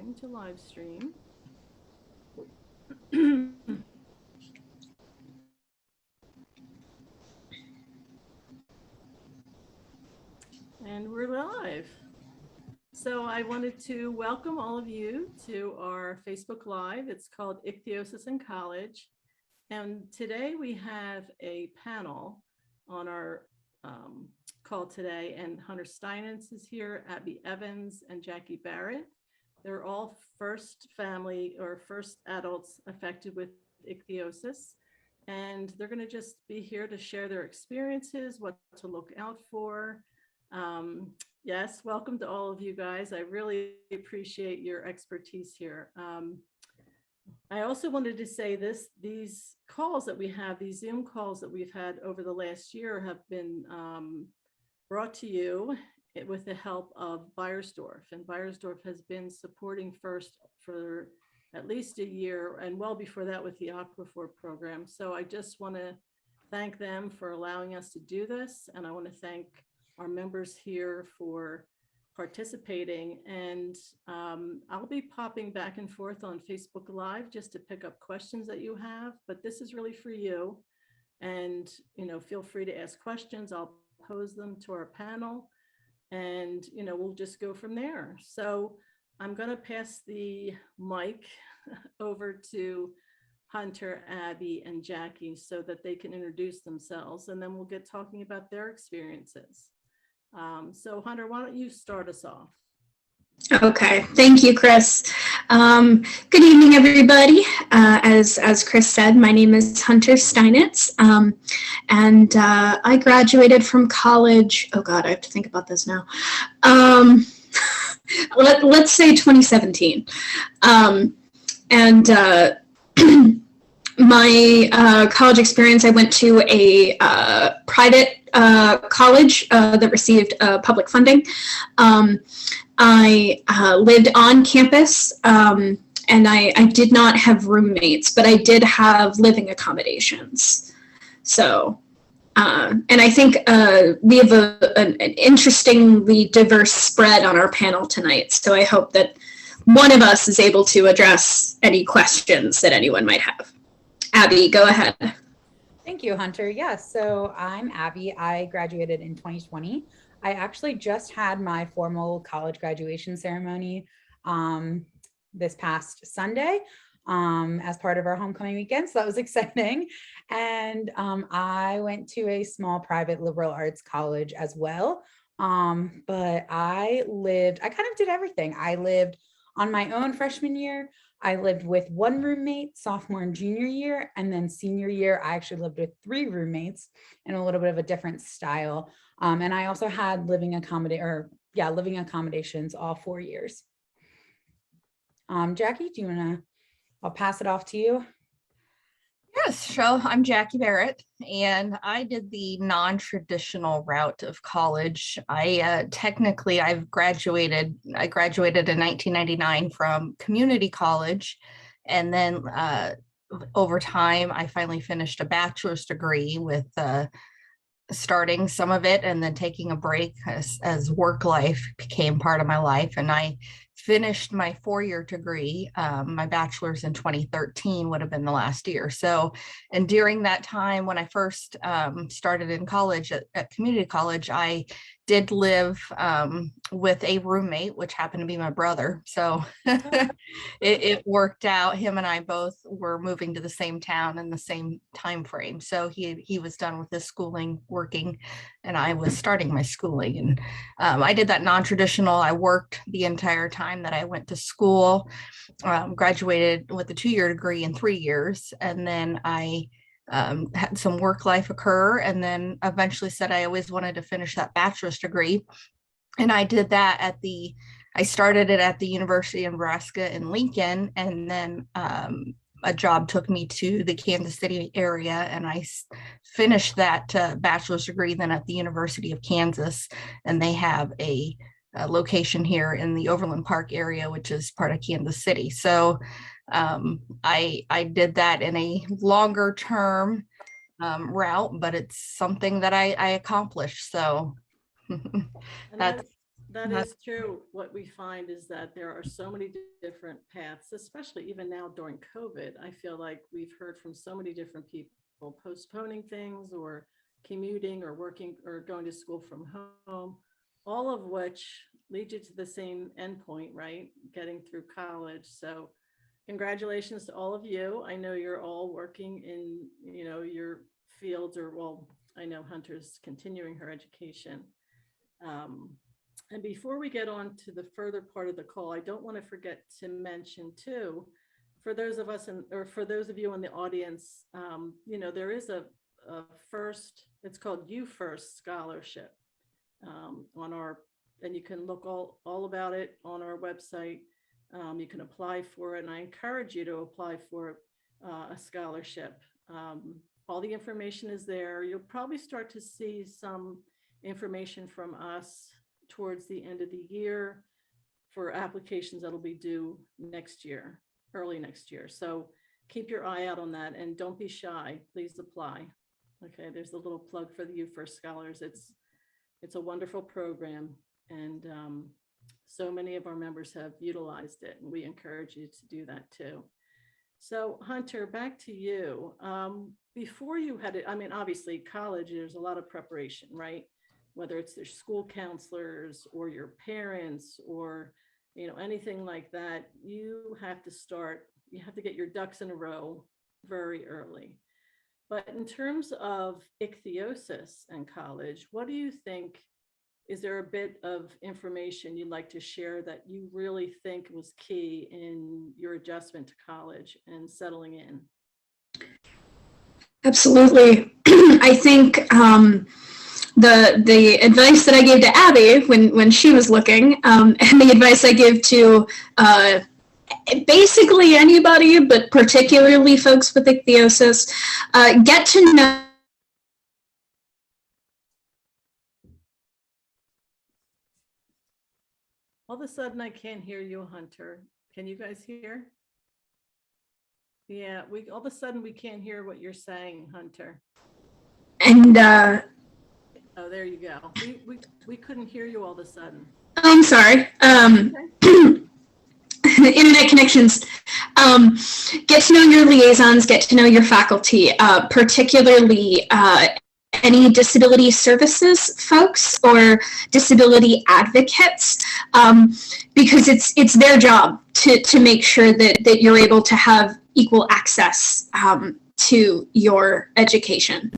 Going to live stream. And we're live. So I wanted to welcome all of you to our Facebook Live. It's called Ichthyosis College. And today we have a panel on our call today, and Hunter Steinitz is here, Abby Evans, and Jackie Barrett. They're all first family or first adults affected with ichthyosis. And they're going to just be here to share their experiences, what to look out for. Yes, welcome to all of you guys. I really appreciate your expertise here. I also wanted to say this, these calls that we have, these Zoom calls that we've had over the last year have been brought to you with the help of Beiersdorf. And Beiersdorf has been supporting FIRST for at least a year, and well before that with the Aquaphor program. So I just want to thank them for allowing us to do this. And I want to thank our members here for participating. And I'll be popping back and forth on Facebook Live just to pick up questions that you have, but this is really for you. And, you know, feel free to ask questions. I'll pose them to our panel and, you know, we'll just go from there. So I'm going to pass the mic over to Hunter, Abby, and Jackie so that they can introduce themselves, and then we'll get talking about their experiences. So Hunter, why don't you start us off? Okay, thank you, Chris. Good evening, everybody. As Chris said, my name is Hunter Steinitz, and I graduated from college. Oh God, I have to think about this now. Let's say 2017. My college experience, I went to a private college that received public funding. I lived on campus, and I did not have roommates, but I did have living accommodations. So, and I think we have an interestingly diverse spread on our panel tonight. So I hope that one of us is able to address any questions that anyone might have. Abby, go ahead. Thank you, Hunter. Yes, so I'm Abby. I graduated in 2020. I actually just had my formal college graduation ceremony this past Sunday as part of our homecoming weekend, so that was exciting. And I went to a small private liberal arts college as well, but I kind of did everything. I lived on my own freshman year. I lived with one roommate sophomore and junior year, and then senior year, I actually lived with 3 roommates in a little bit of a different style. And I also had living accommodations all 4 years. Jackie, do you want to, I'll pass it off to you. Yes, so I'm Jackie Barrett, and I did the non-traditional route of college. I graduated in 1999 from community college, and then over time, I finally finished a bachelor's degree with starting some of it and then taking a break as work life became part of my life. And I finished my 4-year degree. My bachelor's in 2013 would have been the last year. So, and during that time, when I first started in college at community college, I did live with a roommate, which happened to be my brother. So it worked out. Him and I both were moving to the same town in the same time frame. So he was done with his schooling, working, and I was starting my schooling. And I did that non-traditional. I worked the entire time that I went to school, graduated with a 2-year degree in 3 years. And then I had some work life occur, and then eventually said I always wanted to finish that bachelor's degree. And I did that I started it at the University of Nebraska in Lincoln, and then a job took me to the Kansas City area, and I finished that bachelor's degree then at the University of Kansas, and they have a location here in the Overland Park area, which is part of Kansas City. So I did that in a longer term route, but it's something that I accomplished. So That is true. What we find is that there are so many different paths, especially even now during COVID. I feel like we've heard from so many different people postponing things or commuting or working or going to school from home, all of which lead you to the same endpoint, right? Getting through college. So congratulations to all of you. I know you're all working in, your fields, or well, I know Hunter's continuing her education. And before we get on to the further part of the call, I don't want to forget to mention too, for those of us or for those of you in the audience, there is a first, it's called UFirst scholarship on our, and you can look all about it on our website. You can apply for it, and I encourage you to apply for a scholarship. All the information is there. You'll probably start to see some information from us towards the end of the year for applications that'll be due next year, early next year. So keep your eye out on that and don't be shy. Please apply. Okay, there's a little plug for the UFirst Scholars. It's a wonderful program, and so many of our members have utilized it, and we encourage you to do that too. So Hunter, back to you. Before you had it, I mean, obviously college, there's a lot of preparation, right? Whether it's their school counselors or your parents or, anything like that, you have to get your ducks in a row very early. But in terms of ichthyosis and college, what do you think? Is there a bit of information you'd like to share that you really think was key in your adjustment to college and settling in? Absolutely. I think the advice that I gave to Abby when she was looking, and the advice I give to basically anybody, but particularly folks with ichthyosis, get to know. All of a sudden, I can't hear you, Hunter. Can you guys hear? Yeah, all of a sudden we can't hear what you're saying, Hunter. And oh, there you go. We couldn't hear you all of a sudden. I'm sorry. Internet connections. Get to know your liaisons, get to know your faculty, particularly any disability services folks or disability advocates, because it's their job to make sure that you're able to have equal access to your education.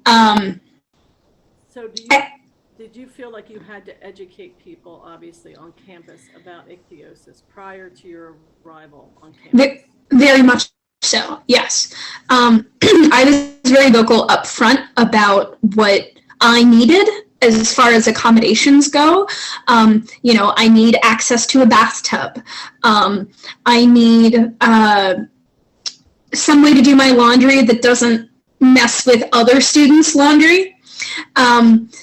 So did you feel like you had to educate people, obviously, on campus about ichthyosis prior to your arrival on campus? Very much so, yes. I was very vocal up front about what I needed as far as accommodations go. I need access to a bathtub. I need some way to do my laundry that doesn't mess with other students' laundry.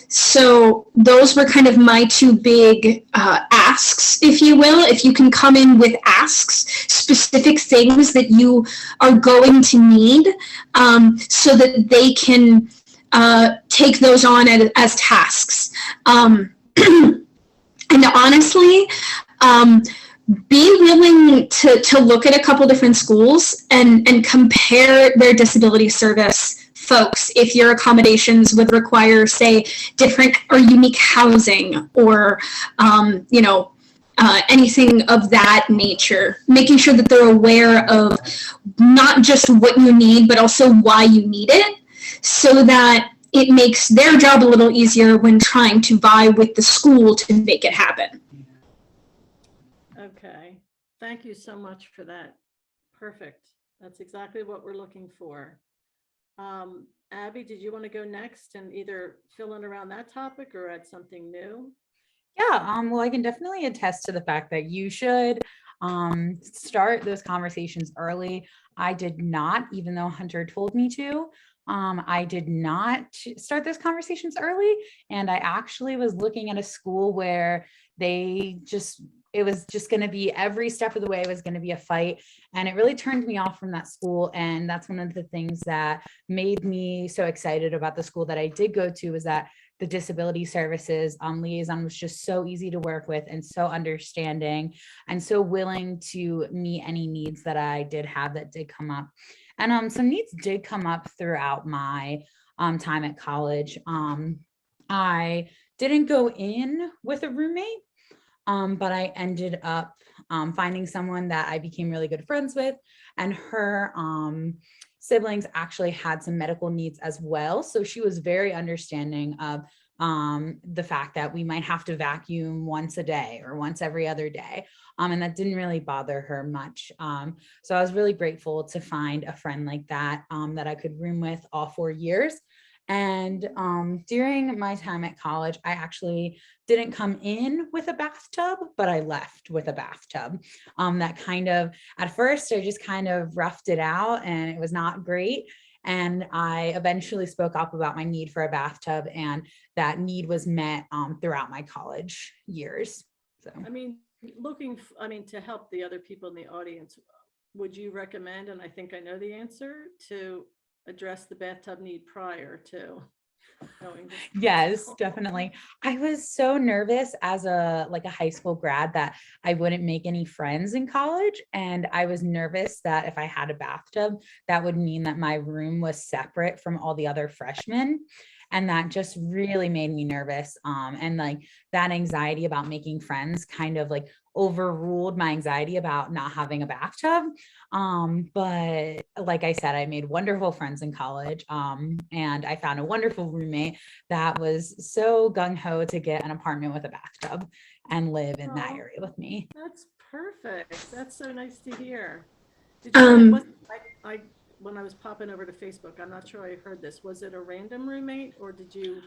So those were kind of my two big asks, if you will. If you can come in with asks, specific things that you are going to need, so that they can take those on as tasks. And honestly, be willing to look at a couple different schools and compare their disability service folks if your accommodations would require, say, different or unique housing or, anything of that nature, making sure that they're aware of not just what you need, but also why you need it, so that it makes their job a little easier when trying to vie with the school to make it happen. Okay, thank you so much for that. Perfect. That's exactly what we're looking for. Abby, did you want to go next and either fill in around that topic or add something new? Yeah, well, I can definitely attest to the fact that you should start those conversations early. I did not, even though Hunter told me to. I did not start those conversations early, and I actually was looking at a school where it was just going to be every step of the way was going to be a fight. And it really turned me off from that school. And that's one of the things that made me so excited about the school that I did go to, was that the disability services liaison was just so easy to work with and so understanding and so willing to meet any needs that I did have that did come up. And some needs did come up throughout my time at college. I didn't go in with a roommate, but I ended up finding someone that I became really good friends with, and her siblings actually had some medical needs as well. So she was very understanding of the fact that we might have to vacuum once a day or once every other day. And that didn't really bother her much. So I was really grateful to find a friend like that, that I could room with all 4 years. And during my time at college, I actually didn't come in with a bathtub, but I left with a bathtub. That kind of, at first, I just kind of roughed it out and it was not great. And I eventually spoke up about my need for a bathtub, and that need was met throughout my college years. So, I mean, to help the other people in the audience, would you recommend, and I think I know the answer, to address the bathtub need prior to going? yes, definitely. I was so nervous as a high school grad that I wouldn't make any friends in college. And I was nervous that if I had a bathtub, that would mean that my room was separate from all the other freshmen. And that just really made me nervous. And that anxiety about making friends kind of overruled my anxiety about not having a bathtub. But like I said, I made wonderful friends in college. And I found a wonderful roommate that was so gung-ho to get an apartment with a bathtub and live in that area with me. That's perfect. That's so nice to hear. Did you when I was popping over to Facebook, I'm not sure I heard this. Was it a random roommate, or did you?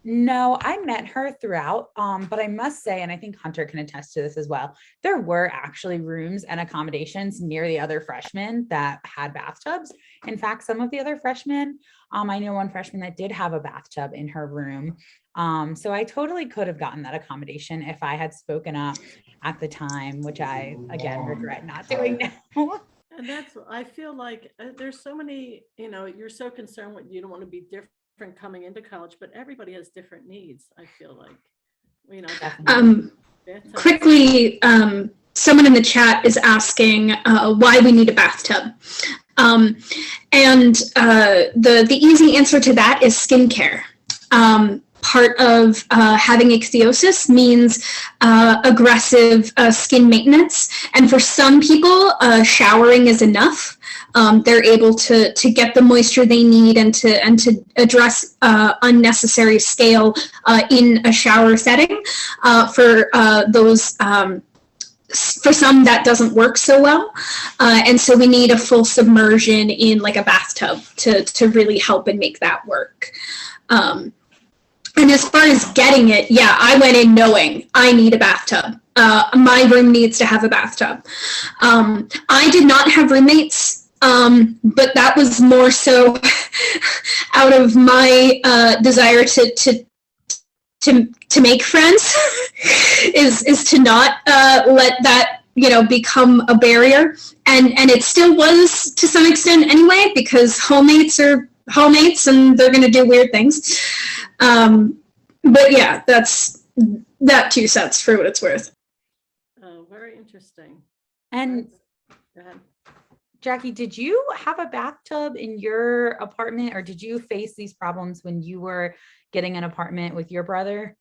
No, I met her throughout, but I must say, and I think Hunter can attest to this as well, there were actually rooms and accommodations near the other freshmen that had bathtubs. In fact, some of the other freshmen, I know one freshman that did have a bathtub in her room. So I totally could have gotten that accommodation if I had spoken up at the time, which I, again, regret not doing now. And I feel like there's so many, you're so concerned with, you don't want to be different coming into college, but everybody has different needs. I feel like, quickly, someone in the chat is asking why we need a bathtub. And the easy answer to that is skincare. Part of having ichthyosis means aggressive skin maintenance. And for some people, showering is enough. They're able to get the moisture they need and to address unnecessary scale in a shower setting. For some, that doesn't work so well. And so we need a full submersion in a bathtub to really help and make that work. And as far as getting it, yeah, I went in knowing I need a bathtub. My room needs to have a bathtub. I did not have roommates, but that was more so out of my desire to make friends, is to not let that become a barrier. And it still was to some extent anyway, because homemates are homemates and they're going to do weird things. But yeah, that's that 2 cents for what it's worth. Oh, very interesting. And Go ahead. Jackie, did you have a bathtub in your apartment, or did you face these problems when you were getting an apartment with your brother?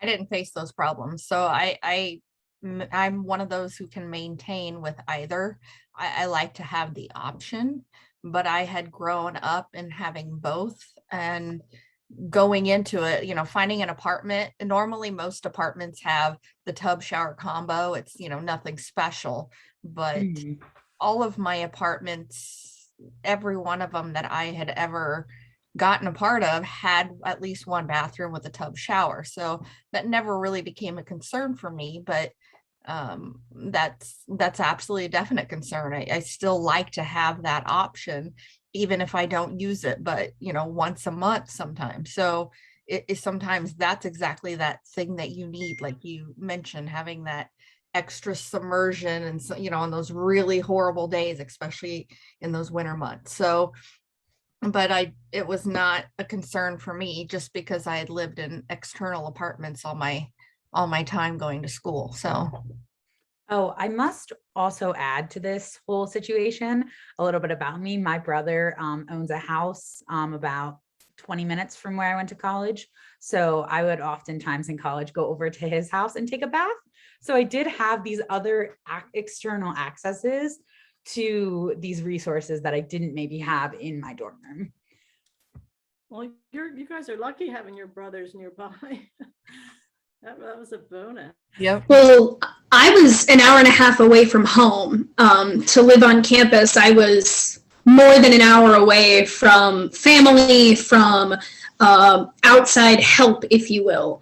I didn't face those problems. So I'm one of those who can maintain with either. I like to have the option, but I had grown up in having both, and going into it, finding an apartment. Normally most apartments have the tub shower combo. It's, nothing special, but all of my apartments, every one of them that I had ever gotten a part of had at least one bathroom with a tub shower. So that never really became a concern for me, but that's absolutely a definite concern. I still like to have that option, even if I don't use it, but once a month sometimes. So it sometimes that's exactly that thing that you need, like you mentioned, having that extra submersion, and on those really horrible days, especially in those winter months. So but it was not a concern for me just because I had lived in external apartments all my time going to school. So Oh, I must also add to this whole situation a little bit about me. My brother owns a house about 20 minutes from where I went to college. So I would oftentimes in college go over to his house and take a bath. So I did have these other external accesses to these resources that I didn't maybe have in my dorm room. Well, you guys are lucky having your brothers nearby. That was a bonus. yep. Well, I was an hour and a half away from home. To live on campus, I was more than an hour away from family, from outside help, if you will.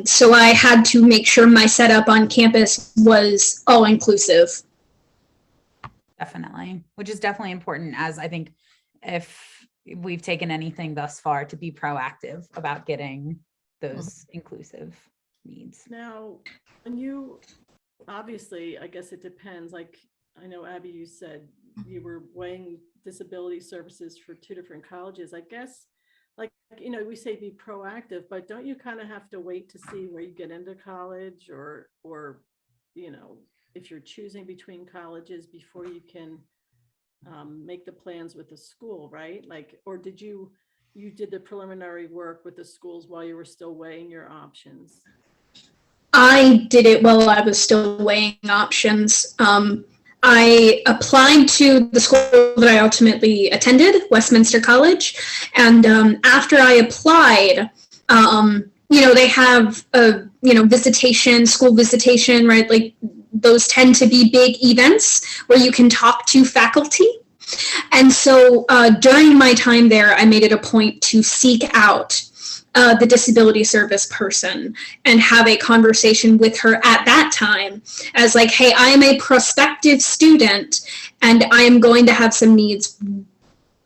So I had to make sure my setup on campus was all inclusive. Definitely, which is definitely important, as I think if we've taken anything thus far, to be proactive about getting those inclusive needs. Now, when you, obviously, I guess it depends. Like, I know, Abby, you said you were weighing disability services for 2 different colleges. I guess, like, we say be proactive, but don't you kind of have to wait to see where you get into college or, if you're choosing between colleges before you can make the plans with the school, right? Like, or did you did the preliminary work with the schools while you were still weighing your options? I did it while I was still weighing options. I applied to the school that I ultimately attended, Westminster College, and after I applied, they have a visitation, school visitation, right? Like those tend to be big events where you can talk to faculty. And so during my time there, I made it a point to seek out the disability service person and have a conversation with her at that time as like, hey, I am a prospective student and I am going to have some needs.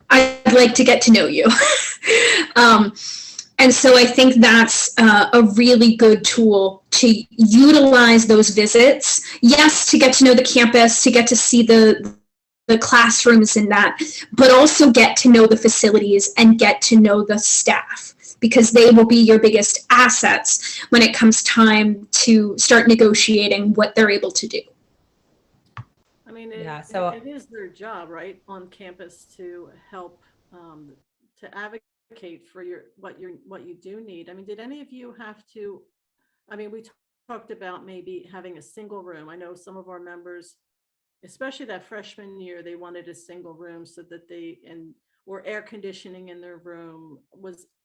I'd like to get to know you. And so I think that's a really good tool to utilize those visits. Yes, to get to know the campus, to get to see the classrooms and that, but also get to know the facilities and get to know the staff, because they will be your biggest assets when it comes time to start negotiating what they're able to do. I mean, it is their job, right, on campus to help, to advocate for what you do need. I mean, did any of you have to, we talked about maybe having a single room. I know some of our members, especially that freshman year, they wanted a single room so that or air conditioning in their room.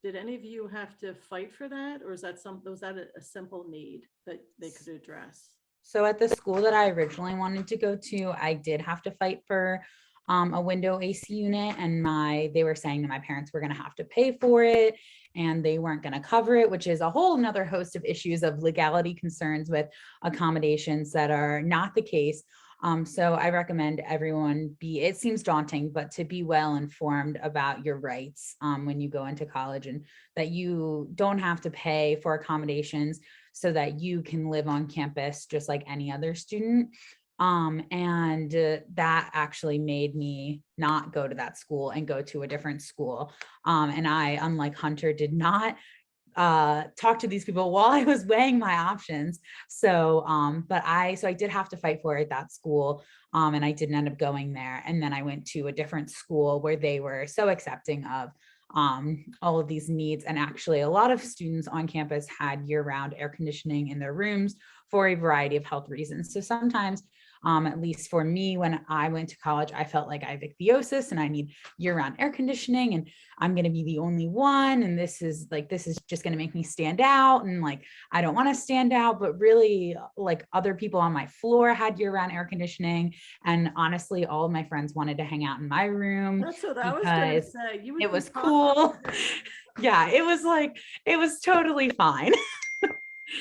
Did any of you have to fight for that, or was that a simple need that they could address? So at the school that I originally wanted to go to, I did have to fight for a window AC unit, and they were saying that my parents were going to have to pay for it and they weren't going to cover it, which is a whole nother host of issues of legality concerns with accommodations that are not the case. So I recommend everyone it seems daunting, but to be well informed about your rights when you go into college, and that you don't have to pay for accommodations so that you can live on campus just like any other student. That actually made me not go to that school and go to a different school. And I, unlike Hunter, did not talk to these people while I was weighing my options. So I did have to fight for it at that school, and I didn't end up going there. And then I went to a different school where they were so accepting of all of these needs. And actually a lot of students on campus had year-round air conditioning in their rooms for a variety of health reasons. So sometimes, at least for me, when I went to college, I felt like I have ichthyosis and I need year-round air conditioning, and I'm going to be the only one. And this is just going to make me stand out. And like, I don't want to stand out, but really like other people on my floor had year-round air conditioning. And honestly, all of my friends wanted to hang out in my room. That's what I was going to say. It was cool. Yeah, it was totally fine.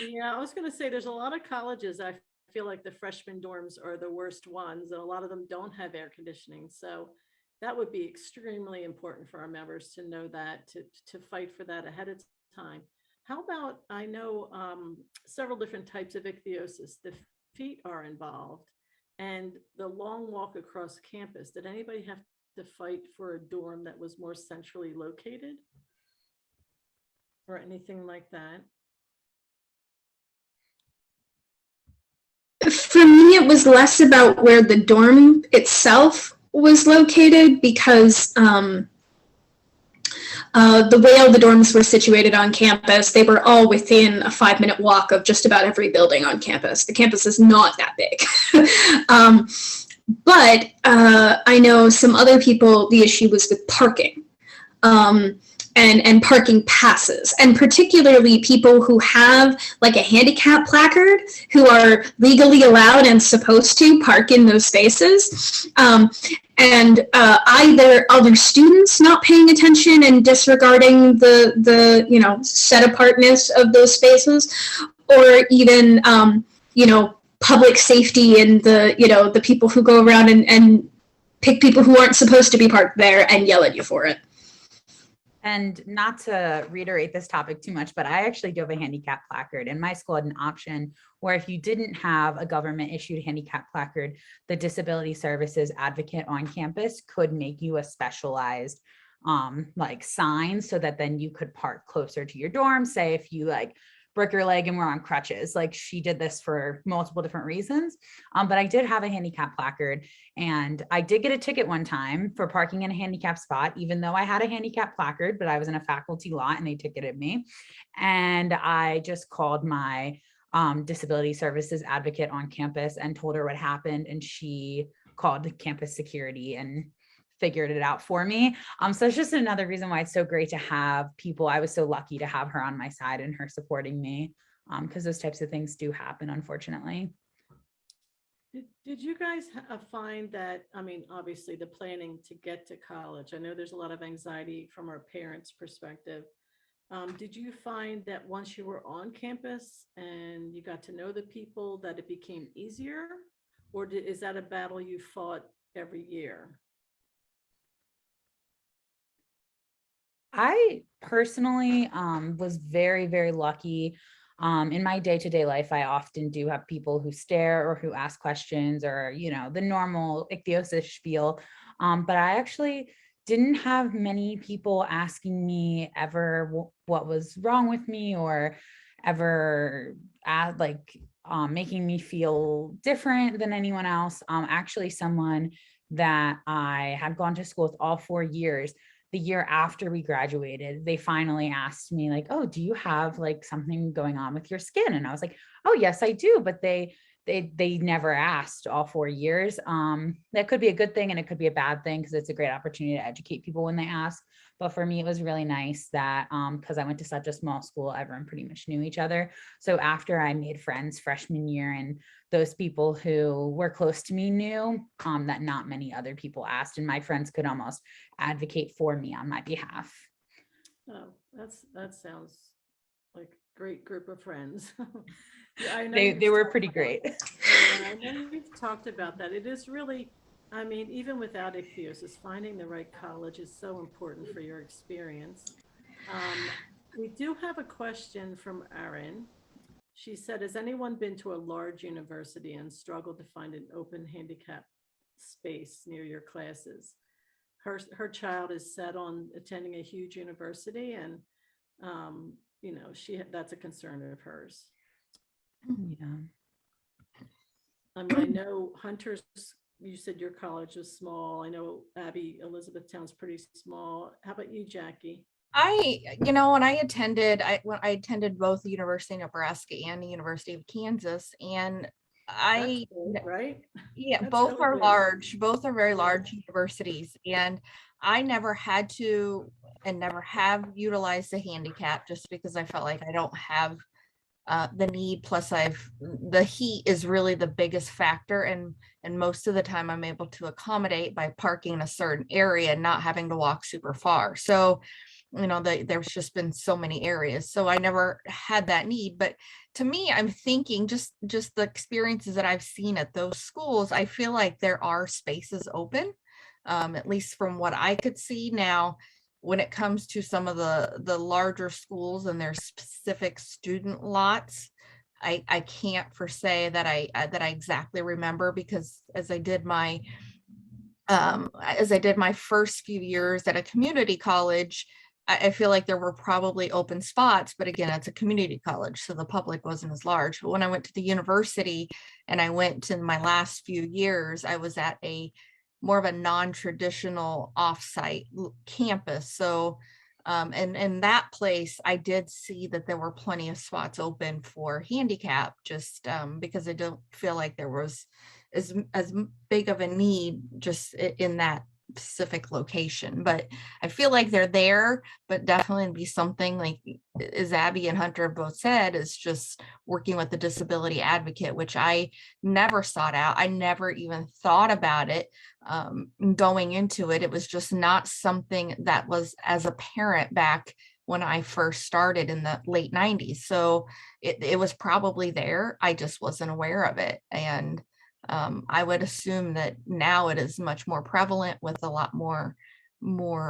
Yeah, I was going to say there's a lot of colleges. I feel like the freshman dorms are the worst ones, and a lot of them don't have air conditioning. So that would be extremely important for our members to know that, to fight for that ahead of time. How about, I know several different types of ichthyosis. The feet are involved, and the long walk across campus. Did anybody have to fight for a dorm that was more centrally located? Or anything like that? For me, it was less about where the dorm itself was located because the way all the dorms were situated on campus, they were all within a 5-minute walk of just about every building on campus. The campus is not that big. But I know some other people, the issue was with parking. And parking passes, and particularly people who have like a handicap placard who are legally allowed and supposed to park in those spaces. And either other students not paying attention and disregarding the set apartness of those spaces, or even public safety and the people who go around and pick people who aren't supposed to be parked there and yell at you for it. And not to reiterate this topic too much, but I actually do have a handicap placard, and my school had an option where if you didn't have a government issued handicap placard, the disability services advocate on campus could make you a specialized like sign so that then you could park closer to your dorm. Say if you like broke your leg and were on crutches, like she did this for multiple different reasons. But I did have a handicap placard, and I did get a ticket one time for parking in a handicap spot, even though I had a handicap placard, but I was in a faculty lot and they ticketed me. And I just called my disability services advocate on campus and told her what happened. And she called the campus security and figured it out for me. So it's just another reason why it's so great to have people. I was so lucky to have her on my side and her supporting me, because those types of things do happen, unfortunately. Did you guys find that, I mean, obviously the planning to get to college, I know there's a lot of anxiety from our parents' perspective. Did you find that once you were on campus and you got to know the people that it became easier, or is that a battle you fought every year? I personally was very, very lucky. In my day-to-day life, I often do have people who stare or who ask questions, or, the normal ichthyosis spiel. But I actually didn't have many people asking me ever what was wrong with me, or ever making me feel different than anyone else. Actually, someone that I had gone to school with all 4 years, the year after we graduated, they finally asked me like, oh, do you have like something going on with your skin? And I was like, oh, yes, I do. But they never asked all 4 years. That could be a good thing and it could be a bad thing, because it's a great opportunity to educate people when they ask. But for me, it was really nice that because I went to such a small school, everyone pretty much knew each other. So after I made friends freshman year, and those people who were close to me knew that not many other people asked, and my friends could almost advocate for me on my behalf. Oh, that sounds like a great group of friends. Yeah, I know They were pretty great. Yeah, I know you've talked about that. It is really, I mean, even without ichthyosis, finding the right college is so important for your experience. We do have a question from Erin. She said, has anyone been to a large university and struggled to find an open handicap space near your classes? Her child is set on attending a huge university, and that's a concern of hers. Yeah. I mean, I know Hunter's, you said your college was small. I know Abby Elizabethtown's pretty small. How about you, Jackie? When I attended both the University of Nebraska and the University of Kansas, and That's cool, right? Yeah, That's both really are big. large, both are very large universities, and I never had to and never have utilized the handicap, just because I felt like I don't have the need. Plus the heat is really the biggest factor, and most of the time I'm able to accommodate by parking in a certain area and not having to walk super far. So there's just been so many areas, so I never had that need. But to me, I'm thinking just the experiences that I've seen at those schools, I feel like there are spaces open, at least from what I could see. Now, when it comes to some of the larger schools and their specific student lots, I can't for say that I exactly remember, because as I did my as I did my first few years at a community college, I feel like there were probably open spots, but again, it's a community college, so the public wasn't as large. But when I went to the university and I went to my last few years, I was at a more of a non-traditional offsite campus. So, and in that place, I did see that there were plenty of spots open for handicap, just because I don't feel like there was as big of a need just in that specific location. But I feel like they're there, but definitely be something like, as Abby and Hunter both said, is just working with the disability advocate, which I never sought out. I never even thought about it going into it. It was just not something that was as a parent back when I first started in the late 90s. So it was probably there. I just wasn't aware of it. And I would assume that now it is much more prevalent, with a lot more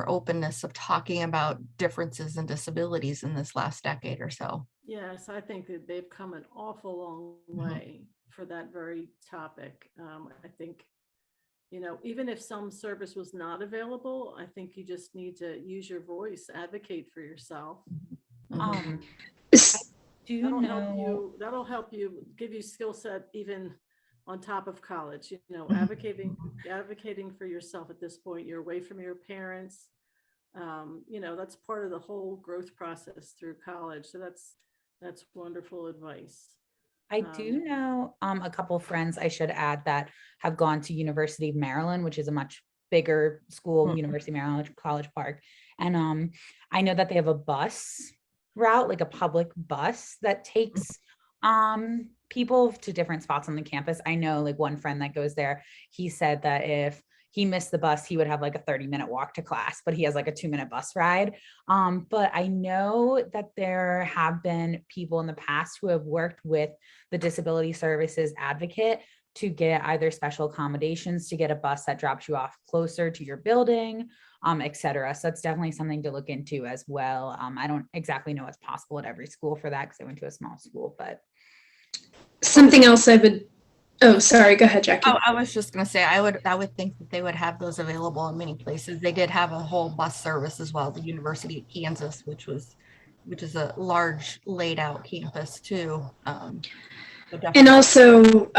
openness of talking about differences and disabilities in this last decade or so. Yes, I think that they've come an awful long way for that very topic. I think, even if some service was not available, I think you just need to use your voice, advocate for yourself. That'll help you, give you skill set even on top of college, advocating for yourself at this point. You're away from your parents. That's part of the whole growth process through college. So that's wonderful advice. I do know a couple of friends, I should add, that have gone to University of Maryland, which is a much bigger school, University of Maryland College Park. And I know that they have a bus route, like a public bus that takes people to different spots on the campus. I know like one friend that goes there, he said that if he missed the bus, he would have like a 30-minute walk to class, but he has like a 2-minute bus ride. But I know that there have been people in the past who have worked with the disability services advocate to get either special accommodations, to get a bus that drops you off closer to your building, et cetera. So that's definitely something to look into as well. I don't exactly know what's possible at every school for that, because I went to a small school, but. Something else oh, sorry, go ahead, Jackie. Oh, I was just going to say, I would think that they would have those available in many places. They did have a whole bus service as well, the University of Kansas, which is a large laid out campus too. And also,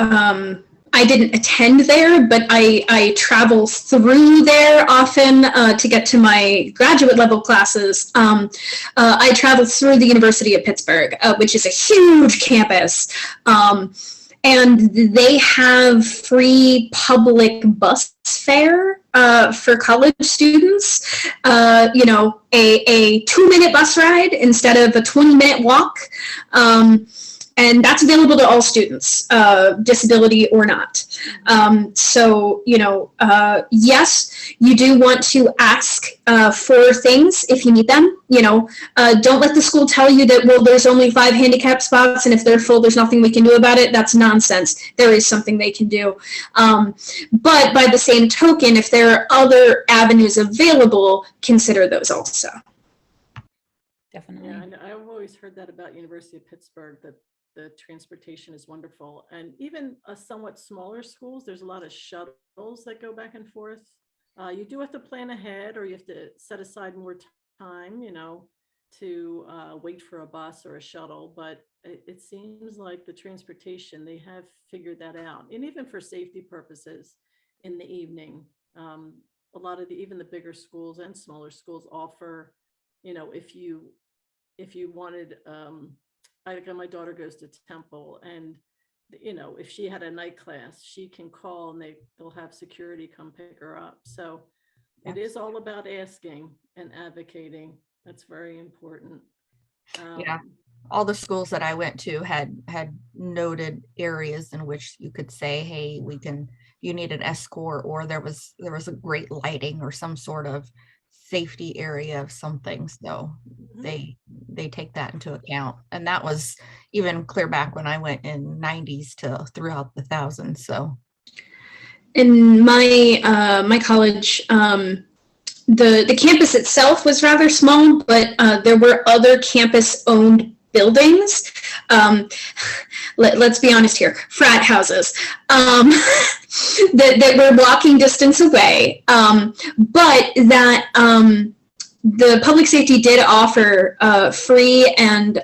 I didn't attend there, but I travel through there often to get to my graduate level classes. I travel through the University of Pittsburgh, which is a huge campus. And they have free public bus fare for college students, a 2-minute bus ride instead of a 20-minute walk. And that's available to all students, disability or not. So, yes, you do want to ask for things if you need them. Don't let the school tell you that, well, there's only 5 handicap spots, and if they're full, there's nothing we can do about it. That's nonsense. There is something they can do. But by the same token, if there are other avenues available, consider those also. Definitely. Yeah, and I've always heard that about University of Pittsburgh, that the transportation is wonderful. And even somewhat smaller schools, there's a lot of shuttles that go back and forth. You do have to plan ahead, or you have to set aside more time, to wait for a bus or a shuttle. But it seems like the transportation, they have figured that out. And even for safety purposes in the evening, a lot of even the bigger schools and smaller schools offer, if you wanted, my daughter goes to Temple, and if she had a night class, she can call and they'll have security come pick her up. So it is all about asking and advocating. That's very important. Yeah, all the schools that I went to had noted areas in which you could say, hey, you need an escort, or there was a great lighting or some sort of safety area of something. So they take that into account. And that was even clear back when I went in 90s to throughout the thousands. So in my college, the campus itself was rather small, but there were other campus owned buildings, let's be honest here, frat houses, that were walking distance away, but that the public safety did offer free and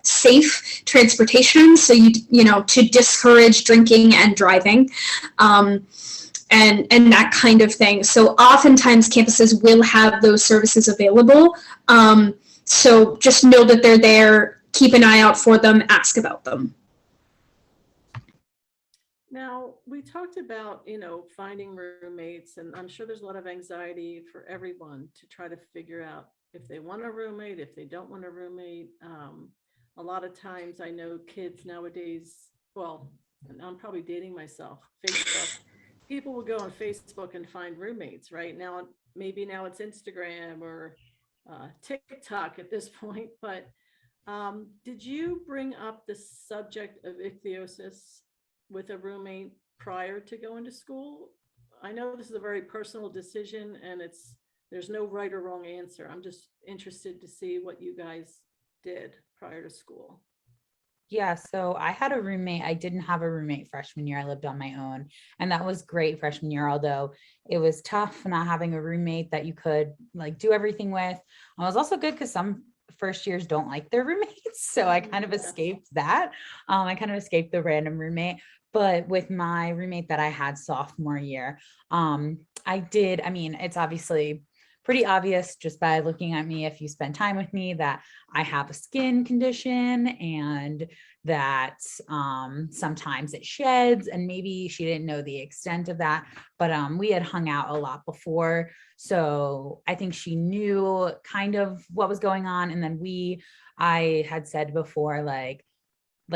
safe transportation, so you know, to discourage drinking and driving, and that kind of thing. So oftentimes campuses will have those services available. So just know that they're there, keep an eye out for them, ask about them. Now, we talked about, you know, finding roommates, and I'm sure there's a lot of anxiety for everyone to try to figure out if they want a roommate, if they don't want a roommate. A lot of times I know kids nowadays, well, and I'm probably dating myself, Facebook, people will go on Facebook and find roommates right now. Maybe now it's Instagram or TikTok at this point, but did you bring up the subject of ichthyosis with a roommate prior to going to school? I know this is a very personal decision and there's no right or wrong answer. I'm just interested to see what you guys did prior to school. Yeah, so I had a roommate. I didn't have a roommate freshman year. I lived on my own, and that was great freshman year, although it was tough not having a roommate that you could like do everything with. It was also good because some first years don't like their roommates, so I kind of escaped that. I kind of escaped the random roommate. But with my roommate that I had sophomore year, I mean, it's obviously pretty obvious just by looking at me, if you spend time with me, that I have a skin condition and that sometimes it sheds, and maybe she didn't know the extent of that, but we had hung out a lot before. So I think she knew kind of what was going on. And then I had said before, like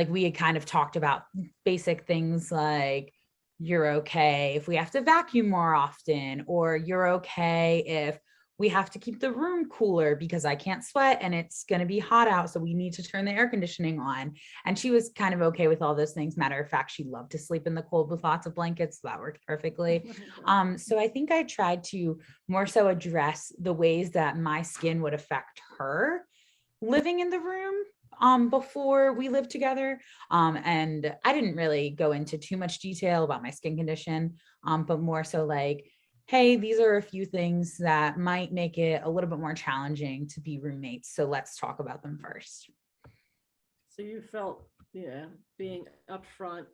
we had kind of talked about basic things like, you're okay if we have to vacuum more often, or you're okay if we have to keep the room cooler because I can't sweat and it's going to be hot out, so we need to turn the air conditioning on. And she was kind of okay with all those things. Matter of fact, she loved to sleep in the cold with lots of blankets, so that worked perfectly. So I think I tried to more so address the ways that my skin would affect her living in the room before we lived together. And I didn't really go into too much detail about my skin condition, but more so like, hey, these are a few things that might make it a little bit more challenging to be roommates. So let's talk about them first. So you felt, yeah, being upfront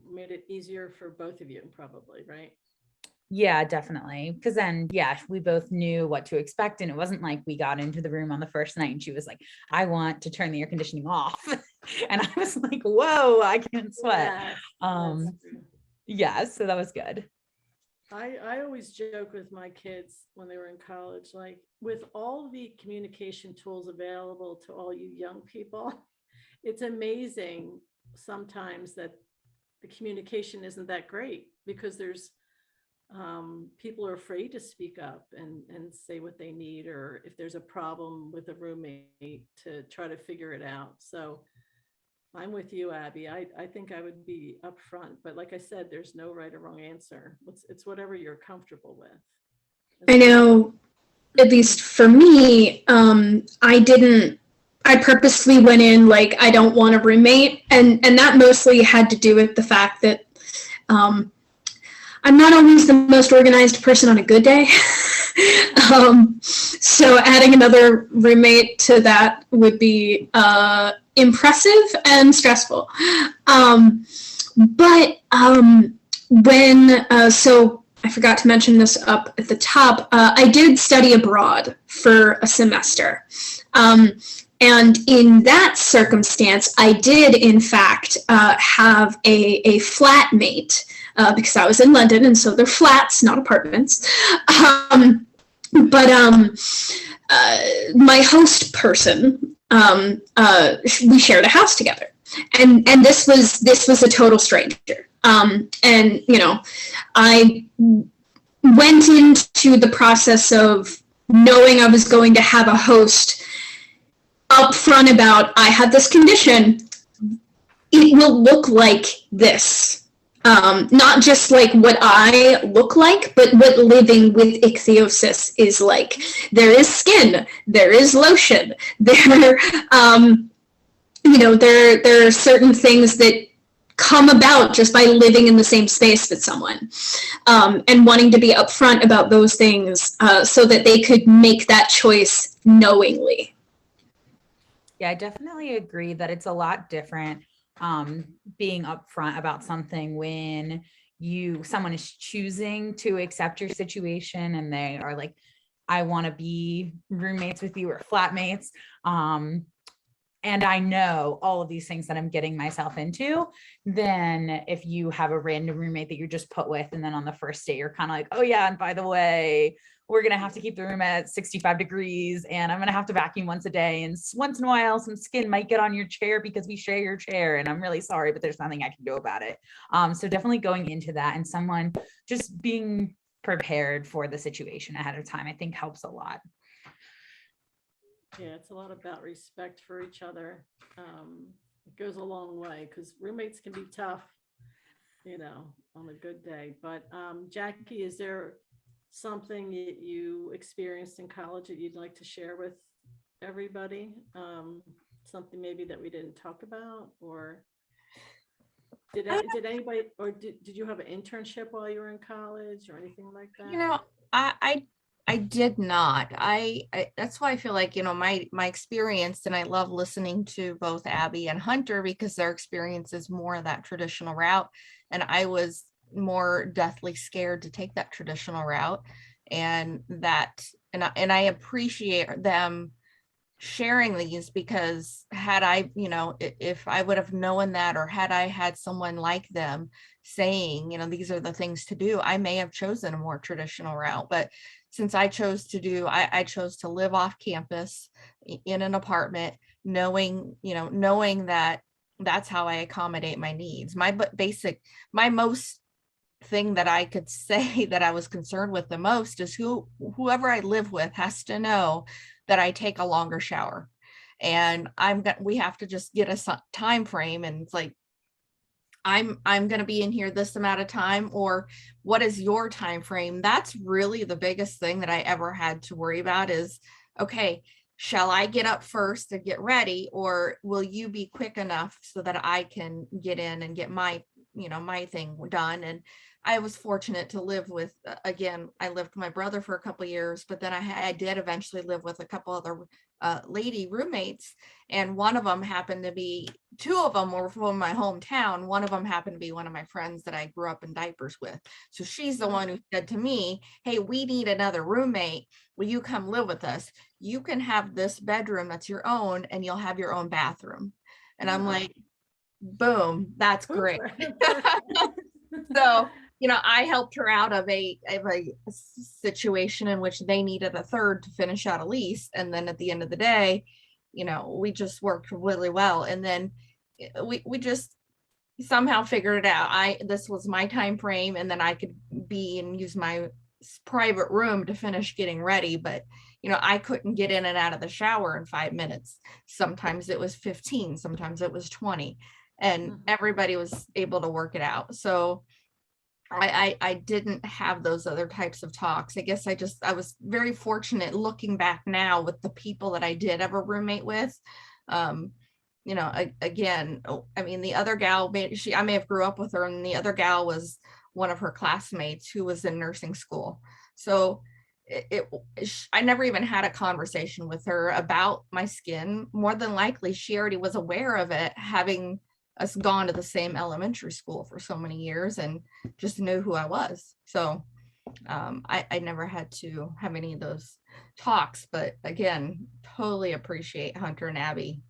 made it easier for both of you, probably, right? Yeah, definitely. Because then, yeah, we both knew what to expect. And it wasn't like we got into the room on the first night and she was like, I want to turn the air conditioning off. And I was like, whoa, I can't sweat. Yeah, so that was good. I always joke with my kids when they were in college, like, with all the communication tools available to all you young people, it's amazing sometimes that the communication isn't that great, because there's people are afraid to speak up and say what they need, or if there's a problem with a roommate, to try to figure it out. So I'm with you, Abby. I think I would be upfront, but like I said, there's no right or wrong answer. It's whatever you're comfortable with. I know, at least for me, I purposely went in like, I don't want a roommate. And that mostly had to do with the fact that I'm not always the most organized person on a good day. So adding another roommate to that would be impressive and stressful. So I forgot to mention this up at the top. I did study abroad for a semester. And in that circumstance, I did, in fact, have a flatmate, because I was in London, and so they're flats, not apartments. My host person, we shared a house together, and this was a total stranger. And you know, I went into the process of knowing I was going to have a host upfront about, I have this condition. It will look like this. Not just like what I look like, but what living with ichthyosis is like. There is skin, there is lotion, there there are certain things that come about just by living in the same space with someone, and wanting to be upfront about those things, so that they could make that choice knowingly. Yeah, I definitely agree that it's a lot different being upfront about something when someone is choosing to accept your situation and they are like, I want to be roommates with you or flatmates. And I know all of these things that I'm getting myself into, then if you have a random roommate that you're just put with, and then on the first day, you're kind of like, oh yeah, and by the way, we're going to have to keep the room at 65 degrees and I'm going to have to vacuum once a day. And once in a while, some skin might get on your chair because we share your chair. And I'm really sorry, but there's nothing I can do about it. So definitely going into that and someone just being prepared for the situation ahead of time, I think helps a lot. Yeah, it's a lot about respect for each other. It goes a long way because roommates can be tough, on a good day. But Jackie, is there something that you experienced in college that you'd like to share with everybody? Something maybe that we didn't talk about, or did anybody, or did you have an internship while you were in college or anything like that? I did not. I that's why I feel like, my experience, and I love listening to both Abby and Hunter because their experience is more of that traditional route. And I was more deathly scared to take that traditional route. And I appreciate them sharing these, because had I, if I would have known that, or had I had someone like them saying, these are the things to do, I may have chosen a more traditional route. But since I chose to live off campus in an apartment, knowing that that's how I accommodate my needs. My most thing that I could say that I was concerned with the most is whoever I live with has to know that I take a longer shower, and we have to just get a time frame, and it's like, I'm going to be in here this amount of time, or what is your time frame? That's really the biggest thing that I ever had to worry about is, okay, shall I get up first and get ready, or will you be quick enough so that I can get in and get my thing done? And I was fortunate to live with, again, I lived with my brother for a couple of years, but then I did eventually live with a couple other lady roommates. And two of them were from my hometown. One of them happened to be one of my friends that I grew up in diapers with. So she's the one who said to me, hey, we need another roommate. Will you come live with us? You can have this bedroom that's your own, and you'll have your own bathroom. And I'm like, boom, that's great. So, I helped her out of a situation in which they needed a third to finish out a lease. And then at the end of the day, we just worked really well. And then we just somehow figured it out. This was my time frame, and then I could use my private room to finish getting ready. But, I couldn't get in and out of the shower in 5 minutes. Sometimes it was 15, sometimes it was 20, and everybody was able to work it out. So I didn't have those other types of talks. I guess I was very fortunate looking back now with the people that I did have a roommate with. Again, I mean, the other gal, I may have grew up with her, and the other gal was one of her classmates who was in nursing school. So I never even had a conversation with her about my skin. More than likely, she already was aware of it, having us gone to the same elementary school for so many years, and just knew who I was. So I never had to have any of those talks. But again, totally appreciate Hunter and Abby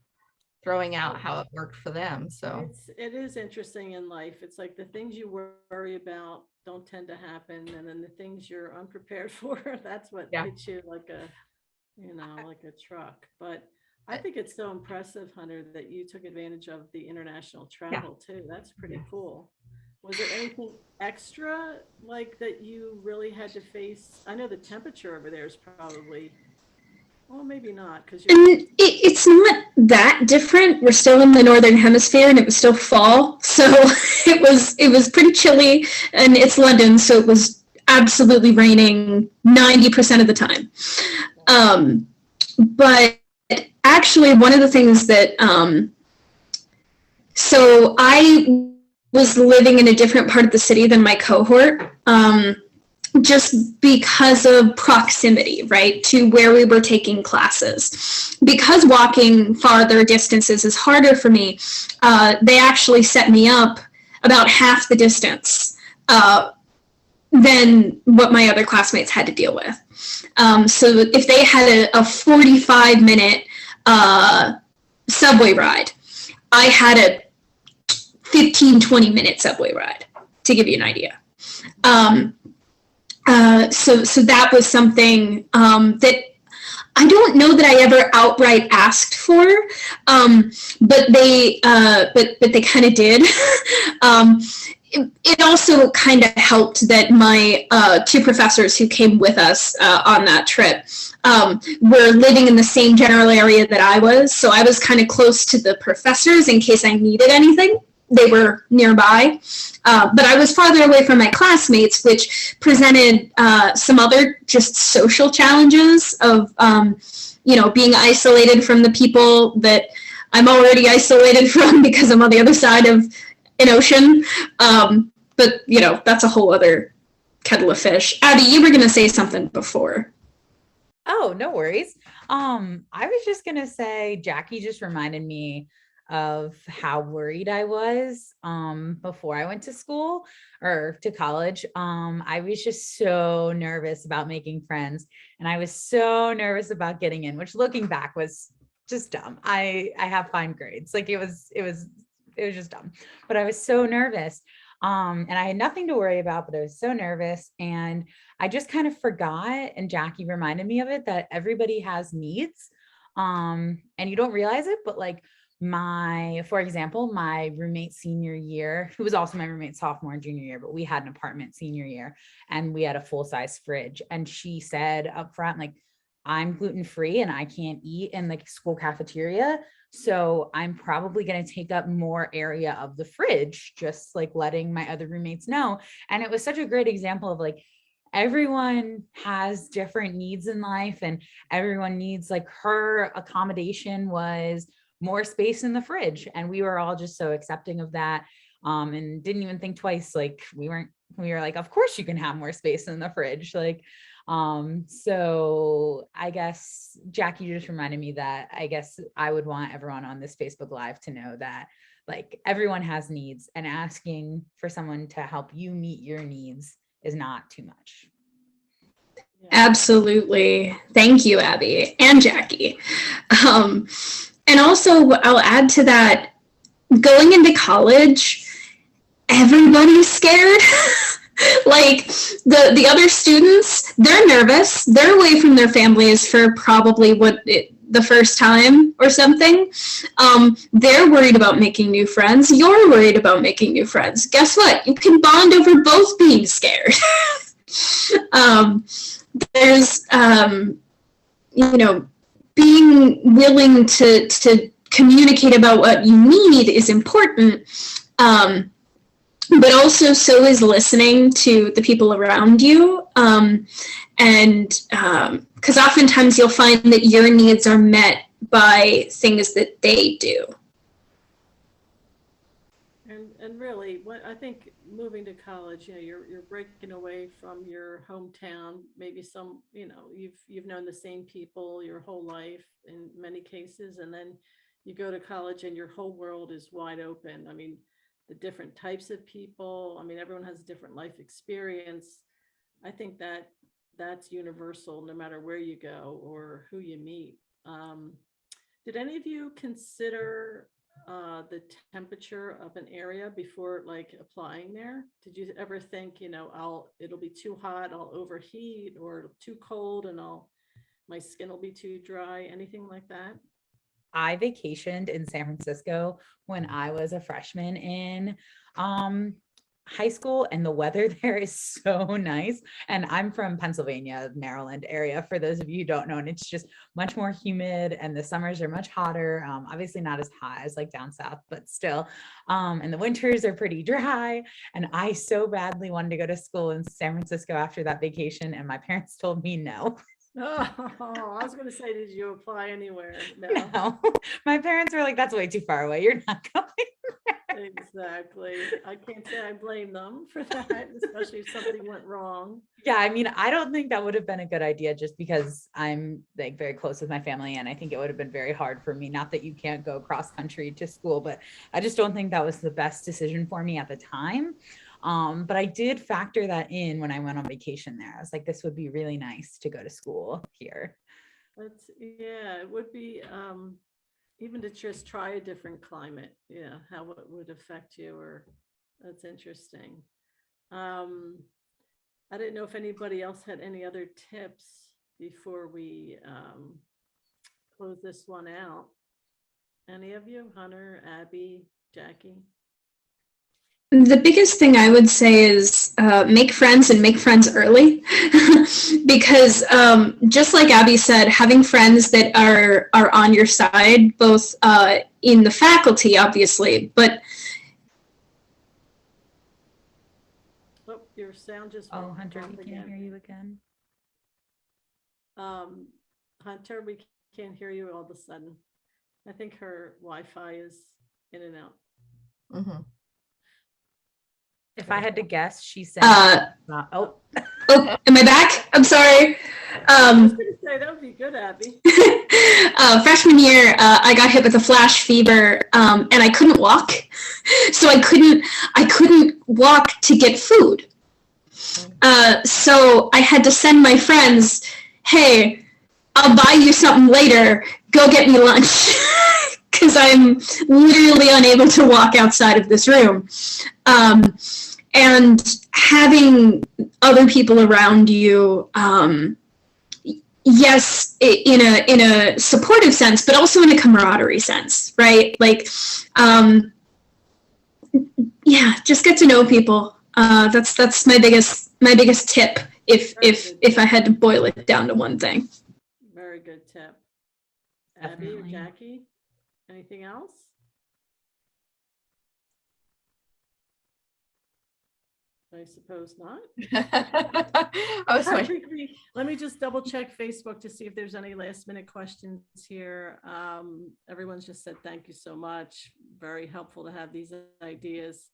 throwing out how it worked for them. So it is interesting in life. It's like the things you worry about don't tend to happen, and then the things you're unprepared for, that's what hits you like a truck. But I think it's so impressive, Hunter, that you took advantage of the international travel too. That's pretty cool. Was there anything extra like that you really had to face? I know the temperature over there is probably, well, maybe not, because it's not that different. We're still in the northern hemisphere, and it was still fall, so it was pretty chilly, and it's London, so it was absolutely raining 90% of the time. But actually, one of the things that So I was living in a different part of the city than my cohort, just because of proximity, right, to where we were taking classes. Because walking farther distances is harder for me, they actually set me up about half the distance than what my other classmates had to deal with. So if they had a 45-minute subway ride, I had a 15-20-minute subway ride, to give you an idea. So that was something that I don't know that I ever outright asked for, but they kind of did. It also kind of helped that my two professors who came with us on that trip were living in the same general area that I was. So I was kind of close to the professors in case I needed anything. They were nearby. But I was farther away from my classmates, which presented some other just social challenges of, being isolated from the people that I'm already isolated from because I'm on the other side of an ocean. But that's a whole other kettle of fish. Abby, you were going to say something before. Oh, no worries. I was just going to say, Jackie just reminded me of how worried I was before I went to school or to college. I was just so nervous about making friends, and I was so nervous about getting in, which looking back was just dumb. I have fine grades. Like it was just dumb, but I was so nervous. And I had nothing to worry about, but I was so nervous, and I just kind of forgot. And Jackie reminded me of it, that everybody has needs. And you don't realize it, but like for example, my roommate senior year, who was also my roommate sophomore and junior year, but we had an apartment senior year and we had a full-size fridge. And she said up front, like, I'm gluten-free and I can't eat in the school cafeteria. So I'm probably going to take up more area of the fridge, just like letting my other roommates know. And it was such a great example of like, everyone has different needs in life, and everyone needs, like, her accommodation was more space in the fridge. And we were all just so accepting of that. And didn't even think twice. Like we were like, of course you can have more space in the fridge. Like, so I guess Jackie just reminded me that I guess I would want everyone on this Facebook Live to know that like everyone has needs, and asking for someone to help you meet your needs is not too much. Absolutely. Thank you, Abby and Jackie. And also, I'll add to that, going into college, everybody's scared. Like the other students, they're nervous. They're away from their families for probably the first time or something. They're worried about making new friends. You're worried about making new friends. Guess what? You can bond over both being scared. There's, being willing to communicate about what you need is important. But also so is listening to the people around you. And because oftentimes you'll find that your needs are met by things that they do. And really, what I think moving to college, you're breaking away from your hometown. Maybe some, you've known the same people your whole life in many cases, and then you go to college and your whole world is wide open. I mean, the different types of people. I mean, everyone has a different life experience. I think that's universal, no matter where you go or who you meet. Did any of you consider the temperature of an area before like applying there? Did you ever think, it'll be too hot, I'll overheat, or too cold and my skin will be too dry, anything like that? I vacationed in San Francisco when I was a freshman in high school, and the weather there is so nice. And I'm from Pennsylvania, Maryland area, for those of you who don't know, and it's just much more humid, and the summers are much hotter. Obviously not as hot as like down south, but still. And the winters are pretty dry. And I so badly wanted to go to school in San Francisco after that vacation, and my parents told me no. Oh, I was going to say, did you apply anywhere? No. No. My parents were like, that's way too far away. You're not going there. Exactly. I can't say I blame them for that, especially if something went wrong. Yeah, I mean, I don't think that would have been a good idea just because I'm like very close with my family, and I think it would have been very hard for me. Not that you can't go cross country to school, but I just don't think that was the best decision for me at the time. But I did factor that in when I went on vacation there. I was like, this would be really nice to go to school here. Yeah, it would be even to just try a different climate, yeah, how it would affect you, or that's interesting. I didn't know if anybody else had any other tips before we close this one out. Any of you, Hunter, Abby, Jackie? The biggest thing I would say is make friends and make friends early, because just like Abby said, having friends that are on your side, both in the faculty, obviously, but Oh, your sound just Oh, went Hunter, off we can't again. hear you again. Hunter, we can't hear you all of a sudden. I think her Wi-Fi is in and out. Mhm. If I had to guess, she said, oh, am I back? I'm sorry. I was going to say that would be good, Abby. Freshman year, I got hit with a flash fever, and I couldn't walk, so I couldn't walk to get food. So I had to send my friends, "Hey, I'll buy you something later. Go get me lunch," because I'm literally unable to walk outside of this room. And having other people around you, yes, in a supportive sense, but also in a camaraderie sense, right? Like, yeah, just get to know people. That's my biggest tip if I had to boil it down to one thing. Very good tip. Abby or Definitely. Jackie, anything else? I suppose not. I was I wondering. think let me just double check Facebook to see if there's any last minute questions here. Everyone's just said thank you so much. Very helpful to have these ideas.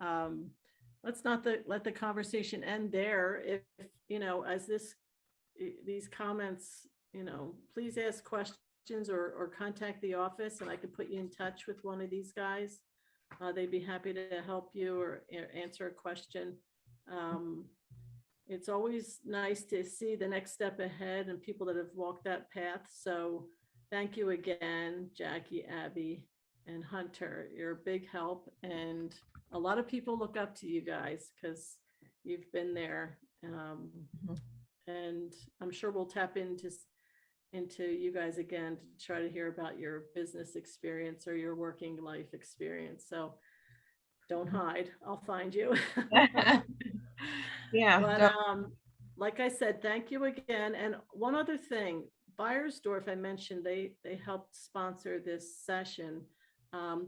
Let's not let the conversation end there. If as these comments, please ask questions or contact the office, and I could put you in touch with one of these guys. They'd be happy to help you or answer a question. It's always nice to see the next step ahead and people that have walked that path. So thank you again, Jackie, Abby, and Hunter. You're a big help, and a lot of people look up to you guys because you've been there. And I'm sure we'll tap into you guys again to try to hear about your business experience or your working life experience. So don't hide, I'll find you. Yeah. But like I said, thank you again. And one other thing, Beiersdorf, I mentioned they helped sponsor this session.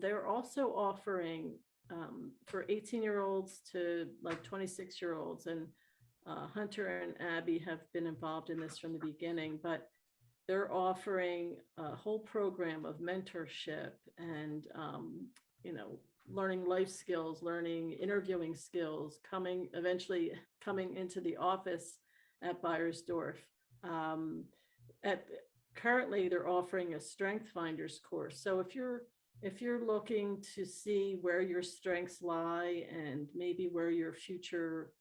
They're also offering for 18-year-olds to like 26-year-olds, and Hunter and Abby have been involved in this from the beginning, but they're offering a whole program of mentorship and, learning life skills, learning interviewing skills, eventually coming into the office at Beiersdorf. Currently, they're offering a Strength Finders course. So if you're looking to see where your strengths lie and maybe where your future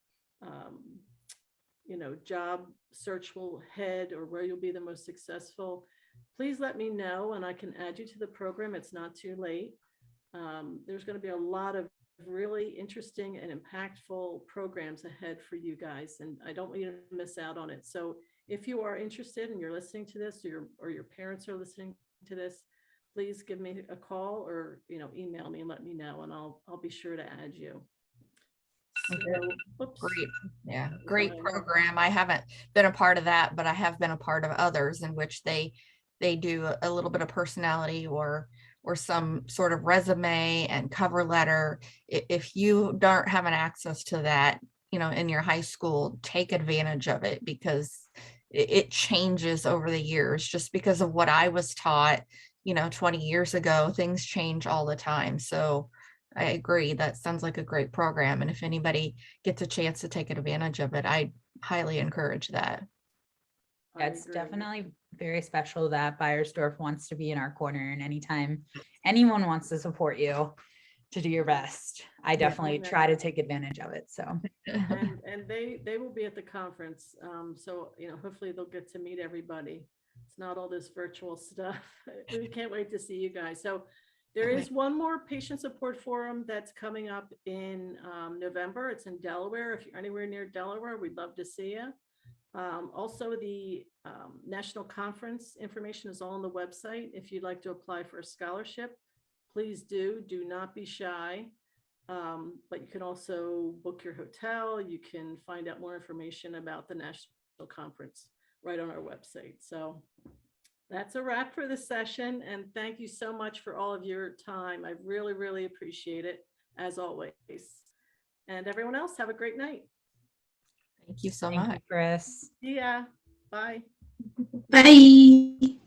job search will head, or where you'll be the most successful, please let me know and I can add you to the program. It's not too late. There's going to be a lot of really interesting and impactful programs ahead for you guys, and I don't want you to miss out on it. So if you are interested and you're listening to this, or your parents are listening to this, please give me a call or email me and let me know, and I'll be sure to add you. So, Great. Yeah, great program. I haven't been a part of that, but I have been a part of others in which they do a little bit of personality or some sort of resume and cover letter. If you don't have an access to that, in your high school, take advantage of it, because it changes over the years. Just because of what I was taught, 20 years ago, things change all the time. So I agree. That sounds like a great program. And if anybody gets a chance to take advantage of it, I highly encourage that. I Yeah, it's agree. definitely very special that Beiersdorf wants to be in our corner, and anytime anyone wants to support you to do your best, I definitely try to take advantage of it. So And they will be at the conference. So, hopefully they'll get to meet everybody. It's not all this virtual stuff. We can't wait to see you guys. So there is one more patient support forum that's coming up in November. It's in Delaware. If you're anywhere near Delaware, we'd love to see you. Also, the national conference information is all on the website. If you'd like to apply for a scholarship, please do. Do not be shy. But you can also book your hotel. You can find out more information about the national conference right on our website. So that's a wrap for this session. And thank you so much for all of your time. I really, really appreciate it, as always. And everyone else, have a great night. Thank you so thank much. you, Chris. See ya. Bye. Bye.